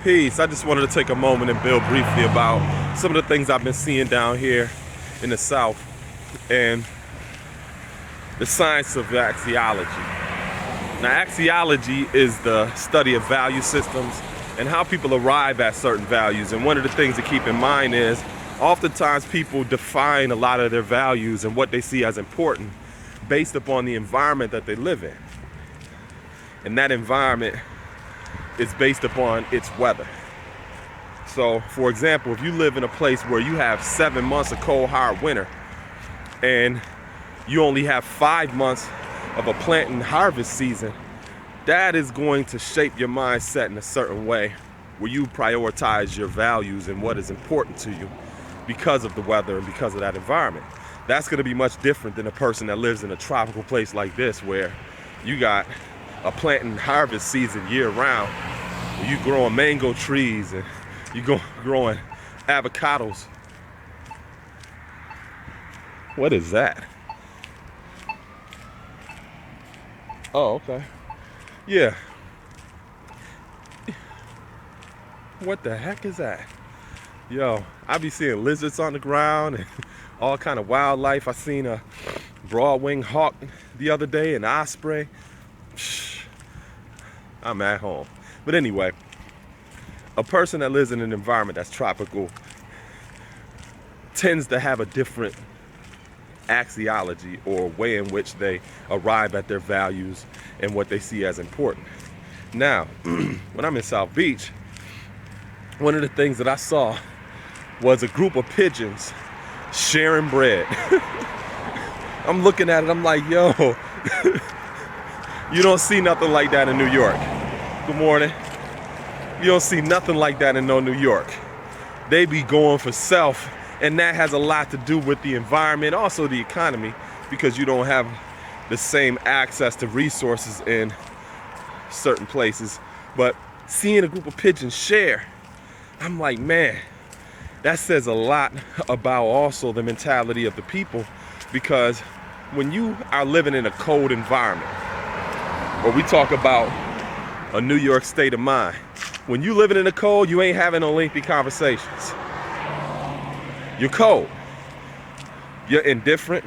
Peace. I just wanted to take a moment and build briefly about some of the things I've been seeing down here in the South and the science of axiology. Now, axiology is the study of value systems and how people arrive at certain values. And one of the things to keep in mind is oftentimes people define a lot of their values and what they see as important based upon the environment that they live in. And that environment is based upon its weather. So, for example, if you live in a place where you have 7 months of cold, hard winter, and you only have 5 months of a plant and harvest season, that is going to shape your mindset in a certain way where you prioritize your values and what is important to you because of the weather and because of that environment. That's going to be much different than a person that lives in a tropical place like this where you got a plant and harvest season year round. You growing mango trees and you growing avocados. What is that? Oh, okay. Yeah. What the heck is that? Yo, I be seeing lizards on the ground and all kind of wildlife. I seen a broad-winged hawk the other day, an osprey. I'm at home. But anyway, a person that lives in an environment that's tropical tends to have a different axiology or way in which they arrive at their values and what they see as important. Now, when I'm in South Beach, one of the things that I saw was a group of pigeons sharing bread. I'm looking at it, I'm like, yo, you don't see nothing like that in New York. Good morning. You don't see nothing like that in no New York. They be going for self, and that has a lot to do with the environment, also the economy, because you don't have the same access to resources in certain places. But seeing a group of pigeons share, I'm like, man, that says a lot about also the mentality of the people, because when you are living in a cold environment, or we talk about a New York state of mind, when you living in the cold, you ain't having no lengthy conversations. You're cold. You're indifferent.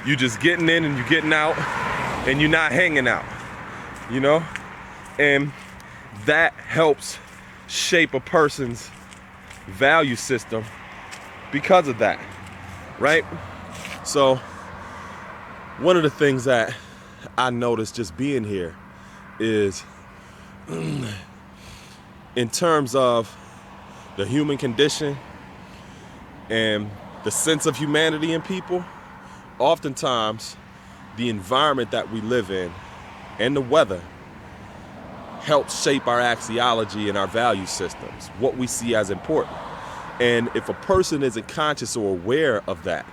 You just getting in and you getting out, and you're not hanging out, you know? And that helps shape a person's value system because of that, right? So one of the things that I noticed just being here is in terms of the human condition and the sense of humanity in people, oftentimes the environment that we live in and the weather helps shape our axiology and our value systems, what we see as important. And if a person isn't conscious or aware of that,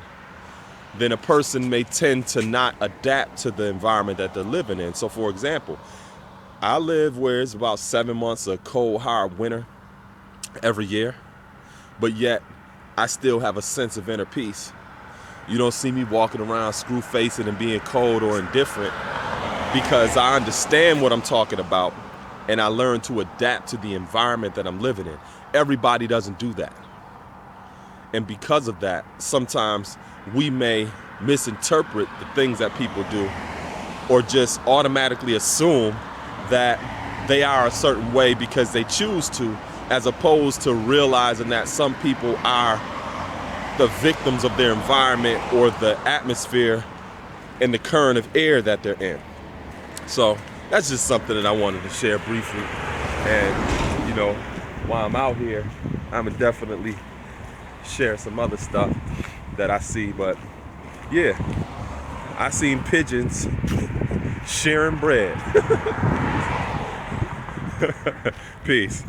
then a person may tend to not adapt to the environment that they're living in. So for example, I live where it's about 7 months of cold, hard winter every year, but yet I still have a sense of inner peace. You don't see me walking around screw-facing and being cold or indifferent, because I understand what I'm talking about and I learn to adapt to the environment that I'm living in. Everybody doesn't do that. And because of that, sometimes we may misinterpret the things that people do or just automatically assume that they are a certain way because they choose to, as opposed to realizing that some people are the victims of their environment or the atmosphere and the current of air that they're in. So that's just something that I wanted to share briefly. And, you know, while I'm out here, I'm gonna definitely share some other stuff that I see. But yeah, I seen pigeons sharing bread. Peace.